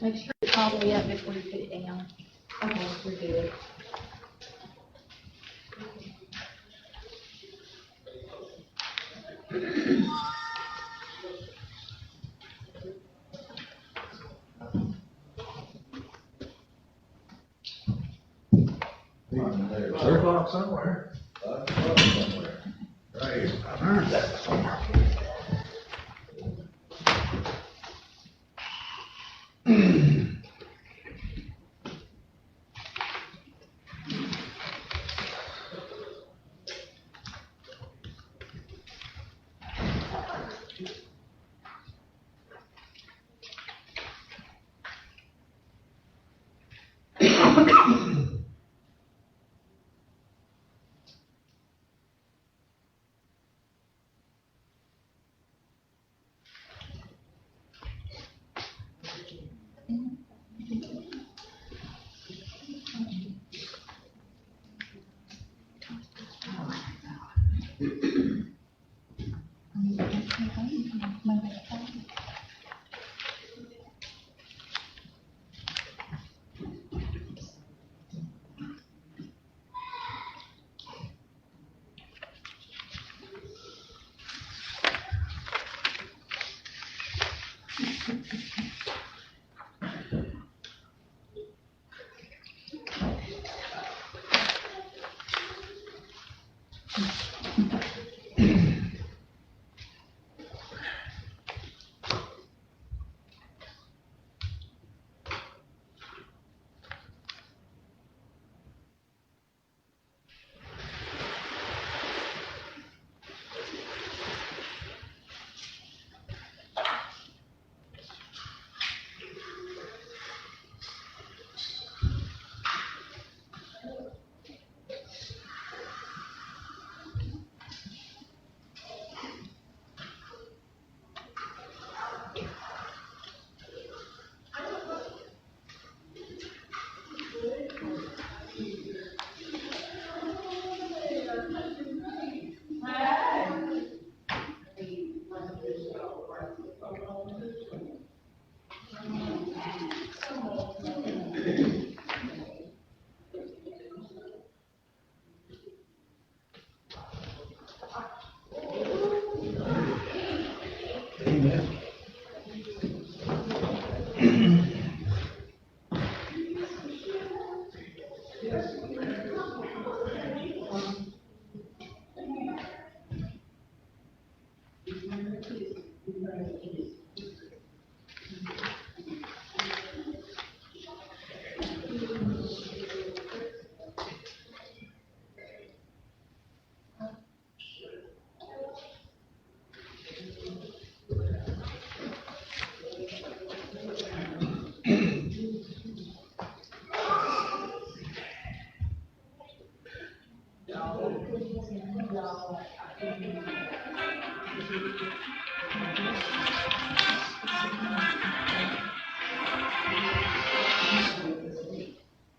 Make sure it's all the way up before you put it down. Okay, we're good. $5 somewhere. $5 somewhere. Right here. I've heard that somewhere. Amen.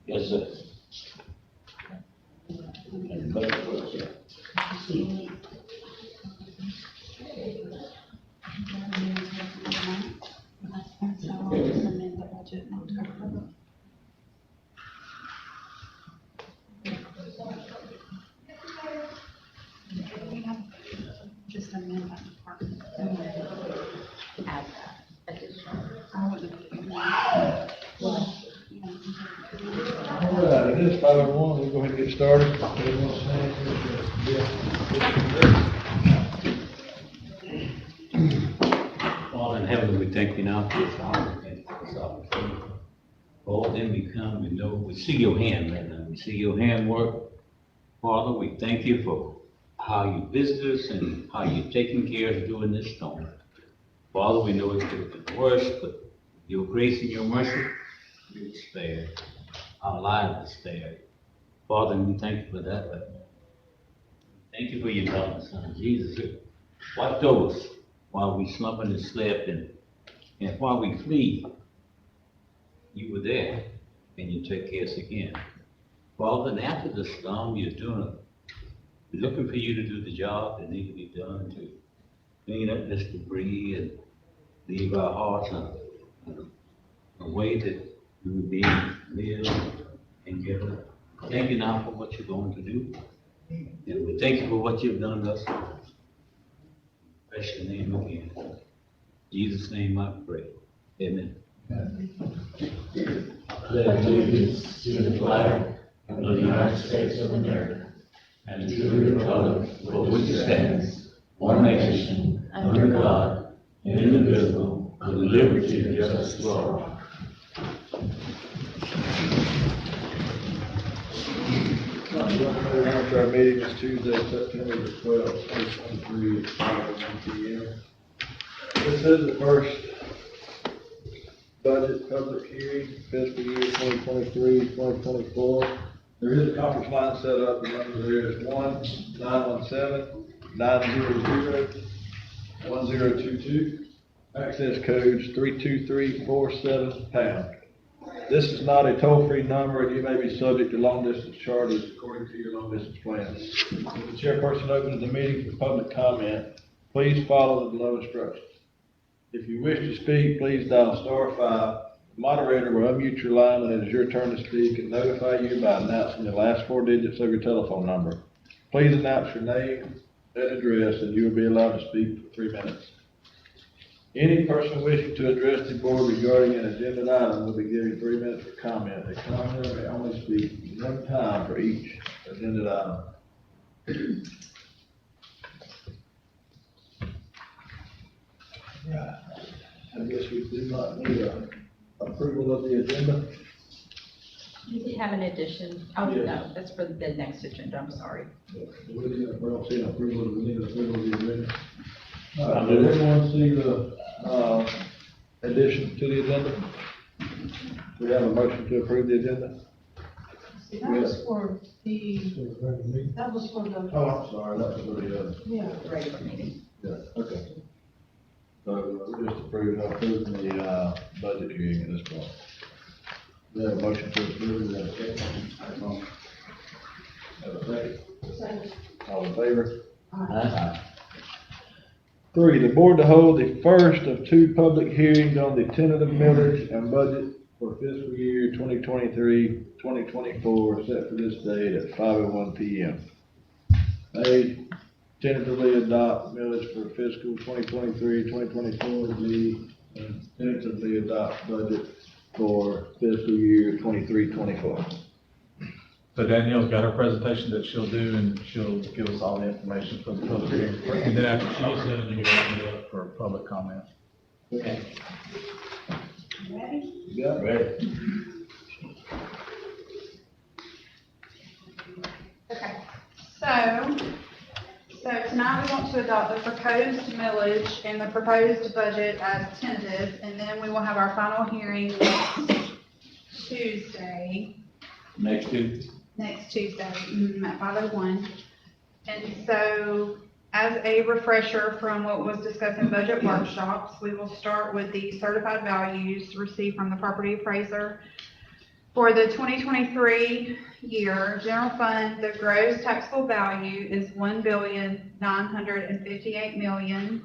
Yes, sir. Just amend that department. Add that additional. I wouldn't. All right, it is 5:01. We'll go ahead and get started. Father in heaven, we thank you now for this honor and for this opportunity. Lord, then we come, we know, we see your hand right now. We see your hand work. Father, we thank you for how you visit us and how you're taking care of during this storm. Father, we know it could have been worse, but your grace and your mercy, you spared. Our lives are spared. Father, we thank you for that. But thank you for your darling son, Jesus, who watched over us while we slumbered and slept, and while we flee, you were there, and you took care of us again. Father, and after the storm, we're looking for you to do the job that needs to be done to clean up this debris and leave our hearts a way that we would be able to live and get it. Thank you now for what you're going to do. And we thank you for what you've done thus far. Bless your name again. In Jesus' name I pray. Amen. Pledge allegiance to the flag of the United States of America and to the republic for which it stands, one nation, under God, indivisible, with liberty and justice for all. Our meeting is Tuesday, September the 12th, 2023, at 5:01 p.m. This is the first budget public hearing, fiscal year 2023, 2024. There is a conference line set up, the number there is 1-917-900-1022. Access codes 32347#. This is not a toll-free number, and you may be subject to long-distance charges according to your long-distance plan. If the chairperson opens the meeting for public comment, please follow the below instructions. If you wish to speak, please dial *5. The moderator will unmute your line when it is your turn to speak and notify you by announcing the last 4 digits of your telephone number. Please announce your name and address, and you will be allowed to speak for 3 minutes. Any person wishing to address the board regarding an agenda item will be given 3 minutes for comment. A commenter may only speak 1 time for each agenda item. Right. I guess we do not need approval of the agenda. You did have an addition. Oh, Yes. no, that's for the next agenda. I'm sorry. We don't see an approval, we need approval of the agenda. Did everyone see the, addition to the agenda? We have a motion to approve the agenda? That was for the, that was for the, Oh, I'm sorry, that was for the, yeah. The regular meeting. yeah, okay. So, we just approving the, budget hearing at this point. We have a motion to approve, we have a second. Have a second? All in favor? Aye. 3, the board to hold the first of 2 public hearings on the tentative millage and budget for fiscal year 2023-2024, set for this date at 5:01 p.m. A, tentatively adopt millage for fiscal 2023-2024. B, tentatively adopt budget for fiscal year 23-24. So Danielle's got her presentation that she'll do, and she'll give us all the information for the public hearing. And then after she's done, you can open it up for public comment. Okay. Ready? You got it? Ready. Okay, so tonight we want to adopt the proposed millage and the proposed budget as tentative, and then we will have our final hearing Tuesday. Next Tuesday. Next Tuesday, at 5:01. And so, as a refresher from what was discussed in budget workshops, we will start with the certified values received from the property appraiser. For the 2023 year, general fund, the gross taxable value is $1,958,000,000.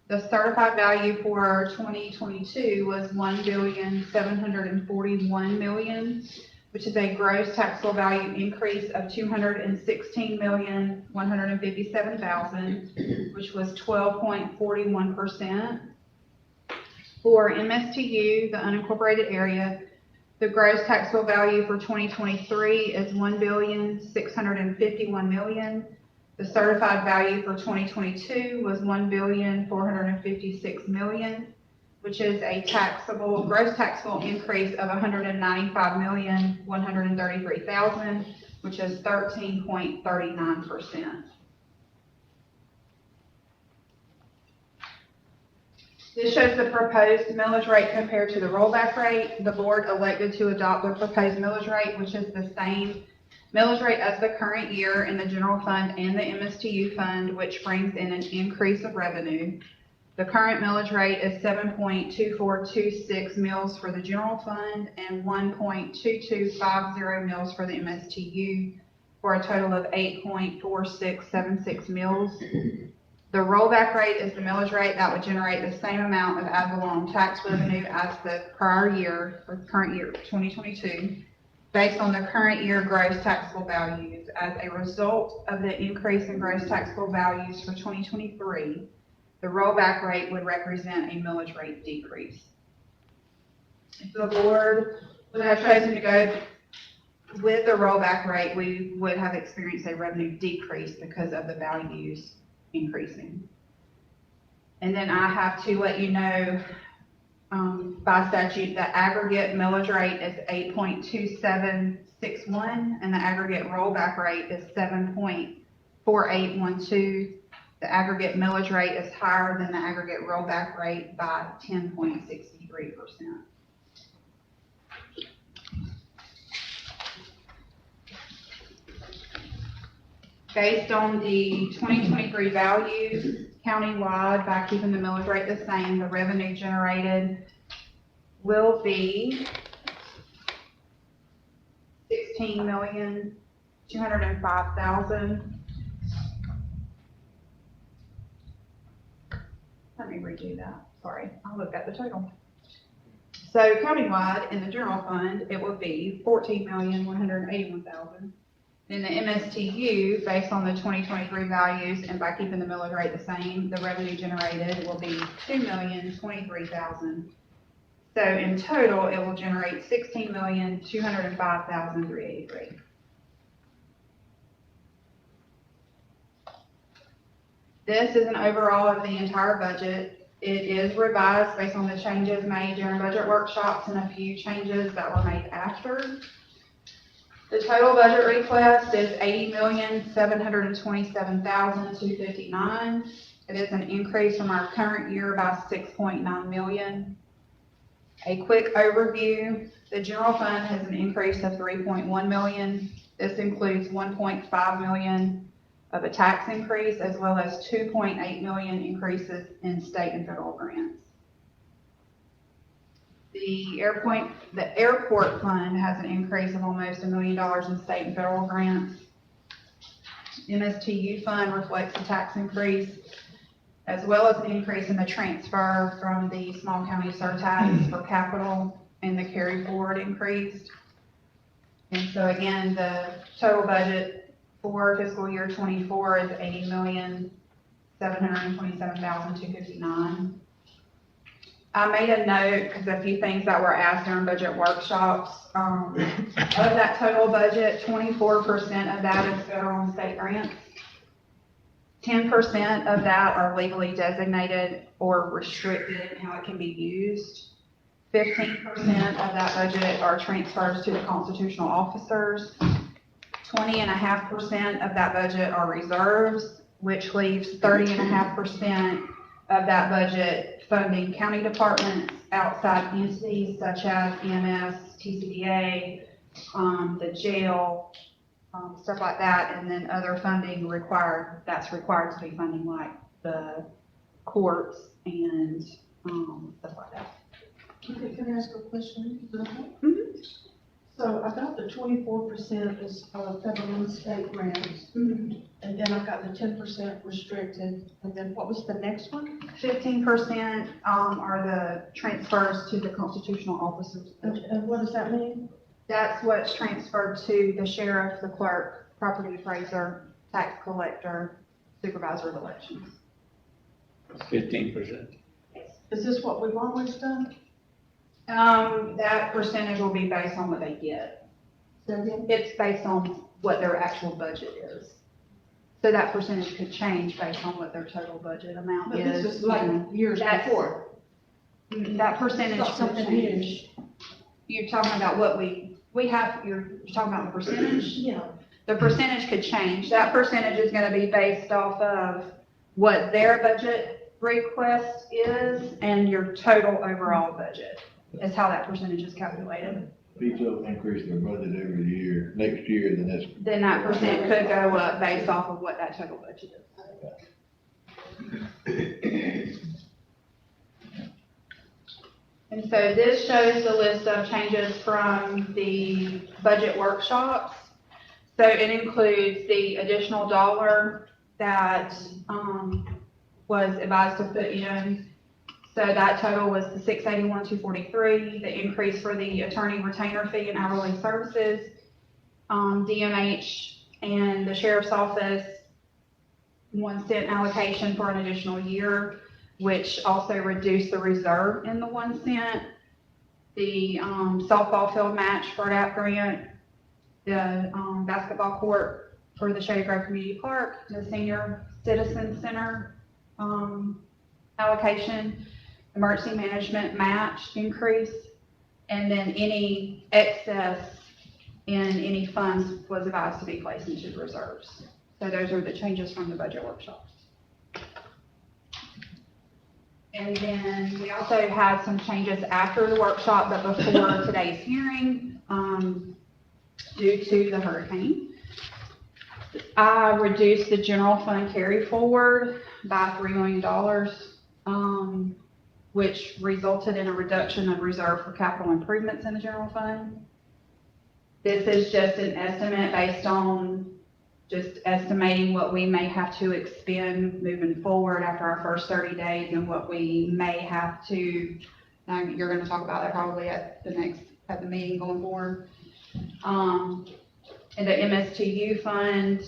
The certified value for 2022 was $1,741,000,000. Which is a gross taxable value increase of $216,157,000, which was 12.41%. For MSTU, the unincorporated area, the gross taxable value for 2023 is $1,651,000,000. The certified value for 2022 was $1,456,000,000. Which is a gross taxable increase of $195,133,000, which is 13.39%. This shows the proposed millage rate compared to the rollback rate. The board elected to adopt the proposed millage rate, which is the same millage rate as the current year in the general fund and the MSTU fund, which brings in an increase of revenue. The current millage rate is 7.2426 mils for the general fund and 1.2250 mils for the MSTU, for a total of 8.4676 mils. The rollback rate is the millage rate that would generate the same amount of ad valorem tax revenue as the prior year, or current year, 2022, based on the current year gross taxable values. As a result of the increase in gross taxable values for 2023, the rollback rate would represent a millage rate decrease. If the board would have chosen to go with the rollback rate, we would have experienced a revenue decrease because of the values increasing. And then I have to let you know, by statute, the aggregate millage rate is 8.2761, and the aggregate rollback rate is 7.4812. The aggregate millage rate is higher than the aggregate rollback rate by 10.63%. Based on the 2023 values countywide, by keeping the millage rate the same, the revenue generated will be $16,205,000. Let me redo that. Sorry, I looked at the total. So countywide, in the general fund, it will be $14,181,000. In the MSTU, based on the 2023 values and by keeping the millage rate the same, the revenue generated will be $2,023,000. So in total, it will generate $16,205,383. This is an overall of the entire budget. It is revised based on the changes made during budget workshops and a few changes that were made after. The total budget request is $80,727,259. It is an increase from our current year by $6.9 million. A quick overview, the general fund has an increase of $3.1 million. This includes $1.5 million of a tax increase, as well as $2.8 million increases in state and federal grants. The airport fund has an increase of almost $1 million in state and federal grants. MSTU fund reflects a tax increase, as well as an increase in the transfer from the small county surtax for capital, and the carry forward increased. And so again, the total budget for fiscal year 24 is $80,727,259. I made a note because a few things that were asked during budget workshops. Of that total budget, 24% of that is federal and state grants. 10% of that are legally designated or restricted in how it can be used. 15% of that budget are transfers to the constitutional officers. 20.5% of that budget are reserves, which leaves 30.5% of that budget funding county departments, outside entities such as EMS, TCDA, the jail, stuff like that, and then other funding that's required to be funding like the courts and stuff like that. Okay, can I ask a question? Mm-hmm. So about the 24% is federal and state grants, Mm-hmm. and then I've got the 10% restricted, and then what was the next one? 15% are the transfers to the constitutional officers. And what does that mean? That's what's transferred to the sheriff, the clerk, property appraiser, tax collector, supervisor of elections. 15%. Is this what we've always done? That percentage will be based on what they get. Say again? It's based on what their actual budget is. So that percentage could change based on what their total budget amount But is. this is like years That's- before. That percentage It's not could something change. new. You're talking about what we have, you're talking about the percentage? Yeah. The percentage could change. That percentage is gonna be based off of what their budget request is and your total overall budget, is how that percentage is calculated. Each of them increase their budget every year, next year, then that's. Then that percent could go up based off of what that total budget is. And so this shows the list of changes from the budget workshops. So it includes the additional dollar that was advised to put in. So that total was the $681,243, the increase for the attorney retainer fee and hourly services, DMH and the sheriff's office, 1 cent allocation for an additional year, which also reduced the reserve in the 1 cent, the softball field match for that grant, the basketball court for the Shady Grove Community Park, the senior citizen center allocation, emergency management match increase, and then any excess in any funds was advised to be placed into reserves. So those are the changes from the budget workshop. And then we also had some changes after the workshop, but before today's hearing, due to the hurricane. I reduced the general fund carry forward by $3 million, which resulted in a reduction of reserve for capital improvements in the general fund. This is just an estimate based on just estimating what we may have to expend moving forward after our first 30 days and what we may have to, you're going to talk about that probably at the meeting going forward. And the MSTU fund,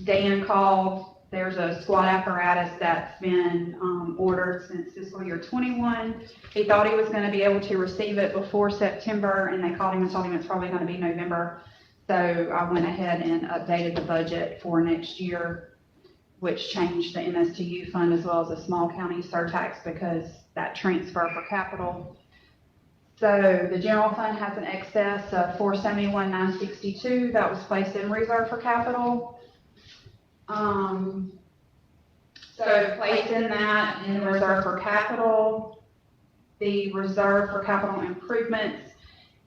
Dan called, there's a squad apparatus that's been ordered since fiscal year 21. He thought he was going to be able to receive it before September, and they called him and told him it's probably going to be November. So I went ahead and updated the budget for next year, which changed the MSTU fund as well as the small county surtax because that transfer for capital. So the general fund has an excess of $471,962 that was placed in reserve for capital. So placed in that in reserve for capital, the reserve for capital improvements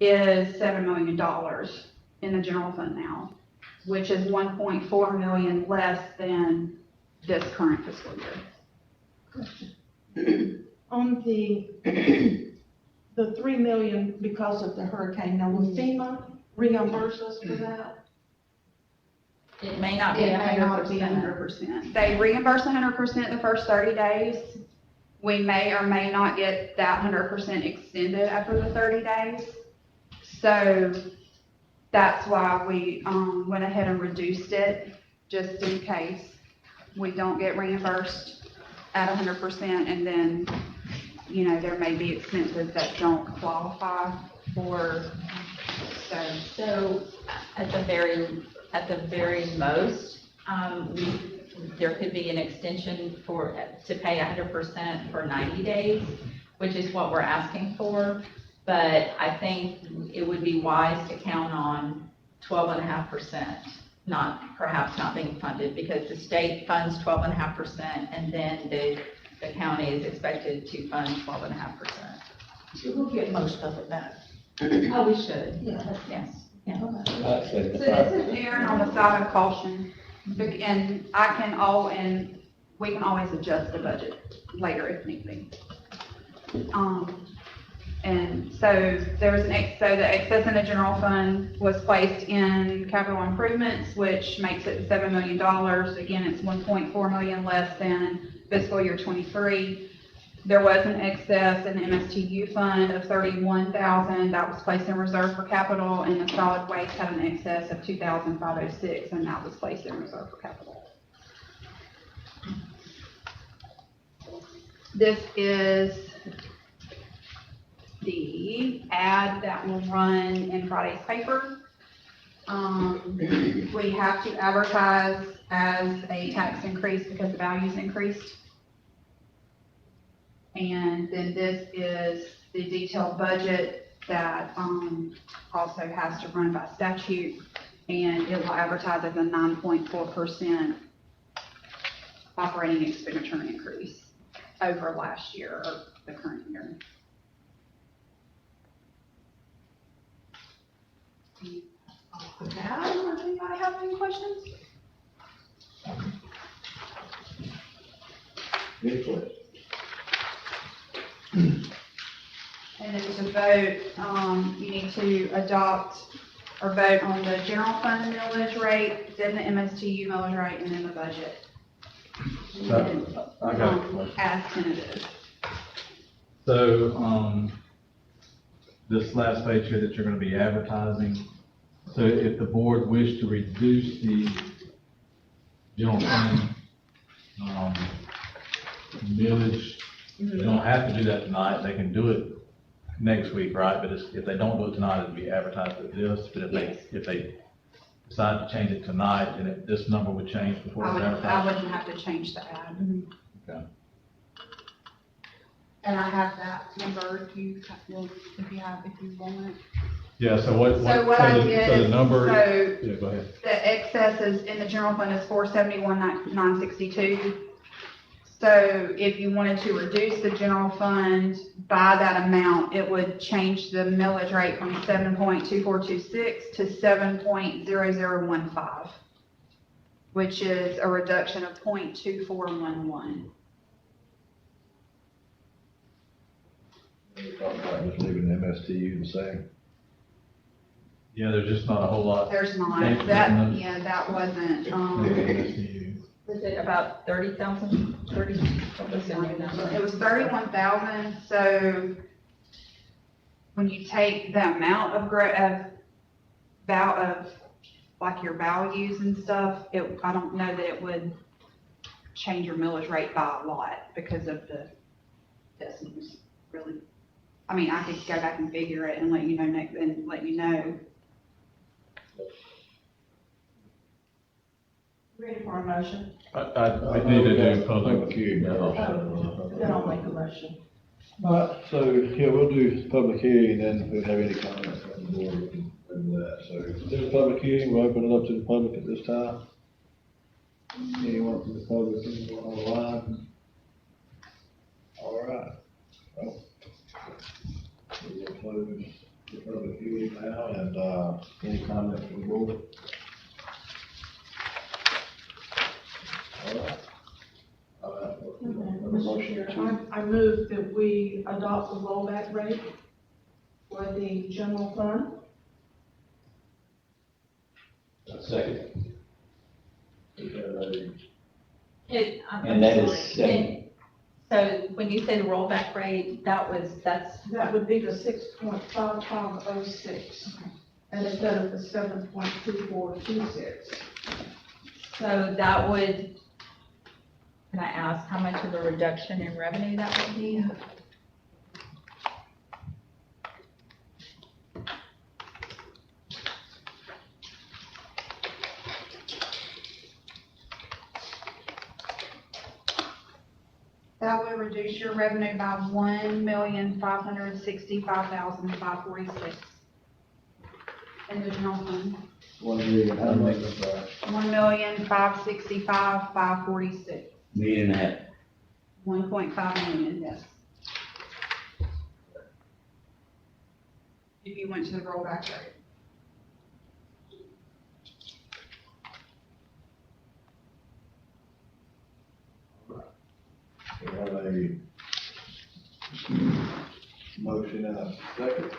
is $7 million in the general fund now, which is $1.4 million less than this current fiscal year. On the $3 million because of the hurricane, now will FEMA reimburse us for that? It may not be It may not be 100%. 100%. They reimburse 100% the first 30 days. We may or may not get that 100% extended after the 30 days. So that's why we went ahead and reduced it, just in case we don't get reimbursed at 100%, and then, you know, there may be expenses that don't qualify for, So at the very most, there could be an extension to pay 100% for 90 days, which is what we're asking for. But I think it would be wise to count on 12.5%, perhaps not being funded, because the state funds 12.5%, and then the county is expected to fund 12.5%. So we'll get most of it back. Oh, we should. Yeah. Yes. so this is erring on the side of caution. And we can always adjust the budget later if need be. And so there was the excess in the general fund was placed in capital improvements, which makes it $7 million. Again, it's $1.4 million less than fiscal year 23. There was an excess in the MSTU fund of $31,000 that was placed in reserve for capital, and the solid waste had an excess of $2,506, and that was placed in reserve for capital. This is the ad that will run in Friday's paper. We have to advertise as a tax increase because the value's increased. And then this is the detailed budget that also has to run by statute, and it will advertise as a 9.4% operating expenditure increase over last year or the current year. Okay, does anybody have any questions? Good question. And then to vote, you need to adopt or vote on the general fund millage rate, then the MSTU millage rate, and then the budget. I got a question. as tentative. So, this last page here that you're gonna be advertising, so if the board wished to reduce the general fund, millage, they don't have to do that tonight, they can do it next week, right? But if they don't do it tonight, it'll be advertised at this, but if they decide to change it tonight, then this number would change before it's I advertised. wouldn't have to change the ad. Okay. And I have that number if you want it. Yeah, so what, So what I did so the is, number, so yeah, go ahead. the excess is in the general fund is 471,962. So if you wanted to reduce the general fund by that amount, it would change the millage rate from 7.2426 to 7.0015, which is a reduction of 0.2411. We talked about just leaving the MSTU the same. Yeah, there's just not a whole lot. There's not, Thank you. that wasn't, Was it about 30,000, 30, what was the new number? it was 31,000, so when you take the amount of like your values and stuff, I don't know that it would change your millage rate by a lot because of the decimals, really. I mean, I could go back and figure it and let you know Ready for a motion? I need to do public. hearing. Then I'll make a motion. Alright, so, yeah, we'll do public hearing, and if we have any comments from the board, we can do that. So, there's a public hearing, we'll open it up to the public at this time. Anyone from the public, anyone online? Alright, well, we will close the public hearing now, and, any comments from the board? Alright. Mr. Chair, I move that we adopt the rollback rate for the general fund. Second. And that is So when you say the rollback rate, That would be the 6.5506, and instead of the 7.2426. so that would, can I ask how much of a reduction in revenue that would be? that would reduce your revenue by 1,565,546 in the general fund. 1,000,000, how much, I'm sorry? 1,565,546. Million and a half. 1.5 million, yes. If you went to the rollback rate. We have a motion and a second.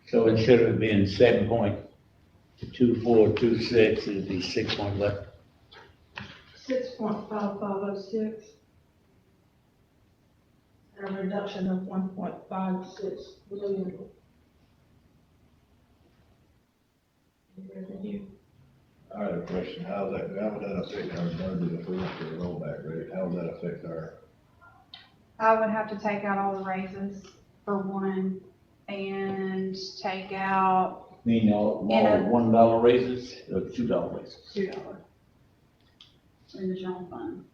So instead of it being 7.2426, it'd be 6 point what? 6.5506, and a reduction of 1.56 billion. in revenue. I have a question, how would that affect our budget if we went to the rollback rate? How would that affect our? I would have to take out all the raises for one and take out Meaning all Yeah. $1 raises or $2 raises? $2 in the general fund.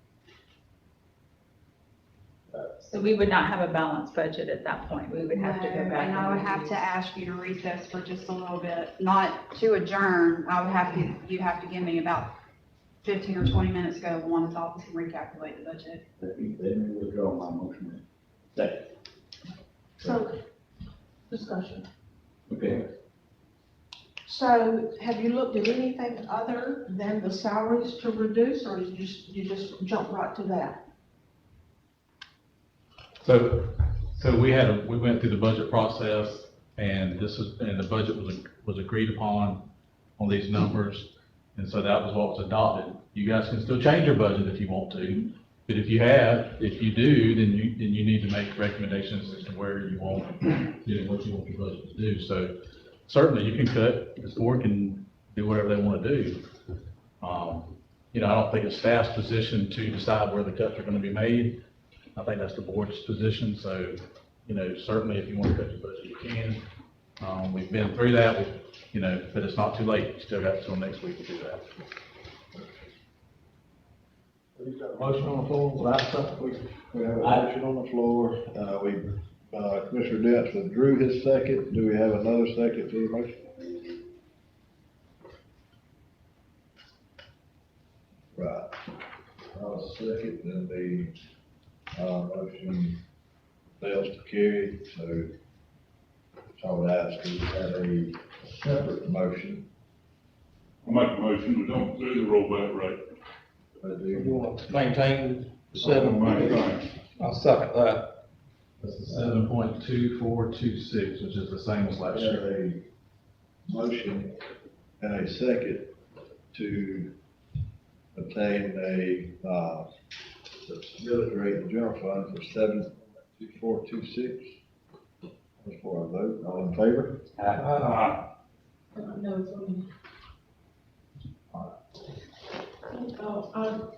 So we would not have a balanced budget at that point. We would have to go No, back. and I would have to ask you to recess for just a little bit, not to adjourn. You'd have to give me about 15 or 20 minutes to go to Juan's office and recalculate the budget. Let me withdraw my motion. Second. So, discussion. Okay. So, have you looked at anything other than the salaries to reduce, or you just jump right to that? So we went through the budget process, and the budget was agreed upon on these numbers, and so that was what was adopted. You guys can still change your budget if you want to, But if you do, then you need to make recommendations as to where you want, what you want your budget to do. So certainly you can cut, this board can do whatever they want to do. I don't think it's staff's position to decide where the cuts are going to be made. I think that's the board's position. So, certainly if you want to cut your budget, you can. We've been through that, but it's not too late. You still got till next week to do that. We've got a motion on the floor, without second, we have a motion on the floor, Commissioner Dents withdrew his second, do we have another second to the motion? Right, I'll second, then the, motion fails to carry, so I would ask, we have a separate motion. I make a motion, we don't do the rollback rate. You want to maintain the 7? Maintain. I'll second that. That's the 7.2426, which is the same as last year. Have a motion and a second to obtain a, the millage rate in the general fund for 7.2426. That's for a vote, all in favor?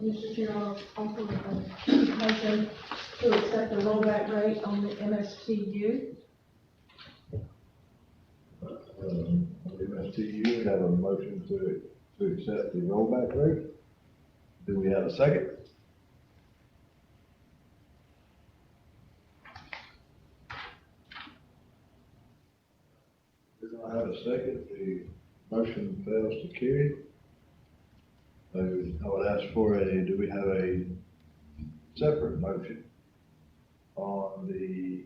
Mr. Chair, I'll offer a motion to accept the rollback rate on the MSTU. MSTU, we have a motion to accept the rollback rate. Do we have a second? We don't have a second, the motion fails to carry. So I would ask for do we have a separate motion on the,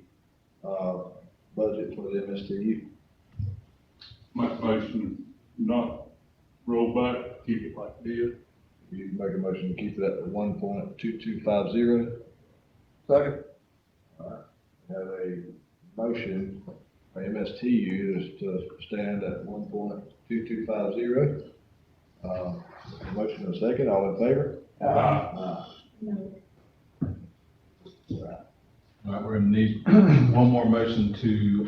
budget for the MSTU? Make a motion, not roll back, keep it like it is. You make a motion to keep it at the 1.2250. Second. All right, we have a motion for MSTU to stand at 1.2250. Motion and a second, all in favor? All right, we're gonna need one more motion to,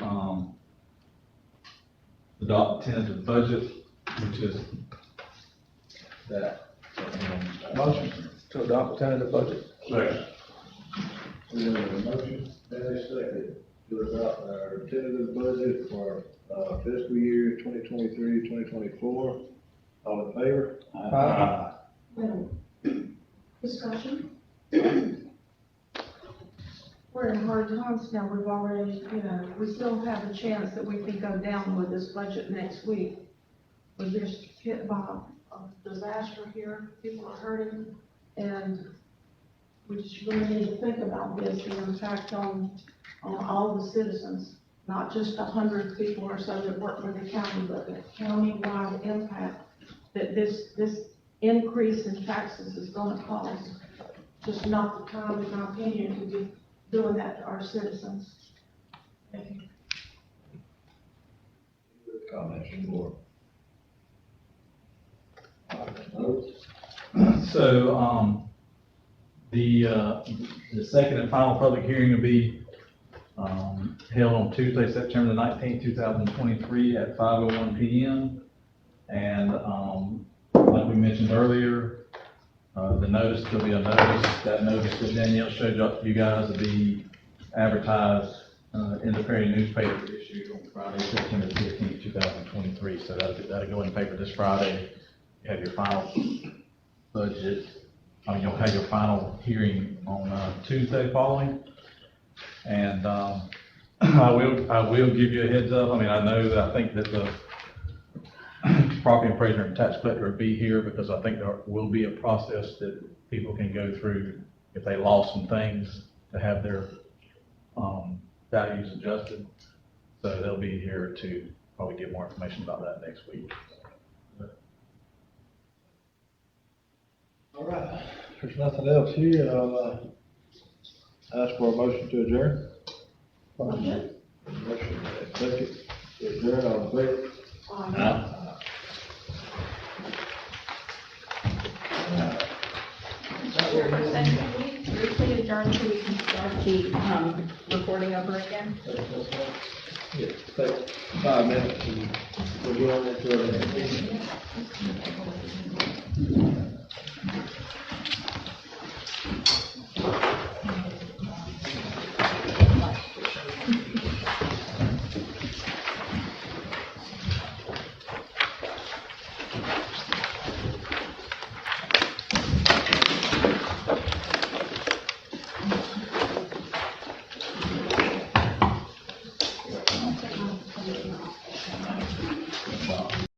adopt tentative budget, which is that. Motion to adopt tentative budget. Second. We have a motion and a second to adopt our tentative budget for, fiscal year 2023-2024. All in favor? Discussion? We're in hard times now. We've already, we still have a chance that we can go down with this budget next week. We're just hit by a disaster here. People are hurting, and we just really need to think about this, the impact on all the citizens, not just 100 people or so that work with the county, but the county-wide impact that this increase in taxes is going to cause. Just not the time, in my opinion, to be doing that to our citizens. Thank you. Comments from the board? So, the second and final public hearing will be, held on Tuesday, September the 19th, 2023 at 5:01 p.m. And, like we mentioned earlier, there'll be a notice, that notice that Danielle showed you guys will be advertised, in the Perry newspaper issued on Friday, September 15th, 2023. So that'll go in the paper this Friday. You have your final budget, you'll have your final hearing on, Tuesday following. And, I will give you a heads up. I think that the property appraiser and tax collector will be here because I think there will be a process that people can go through if they lost some things to have their values adjusted. So they'll be here to probably get more information about that next week. All right, if there's nothing else here, I'll ask for a motion to adjourn. Motion, second, to adjourn, all in favor? Sure, for second week. recording over again? Yeah, take 5 minutes and we'll go on into it.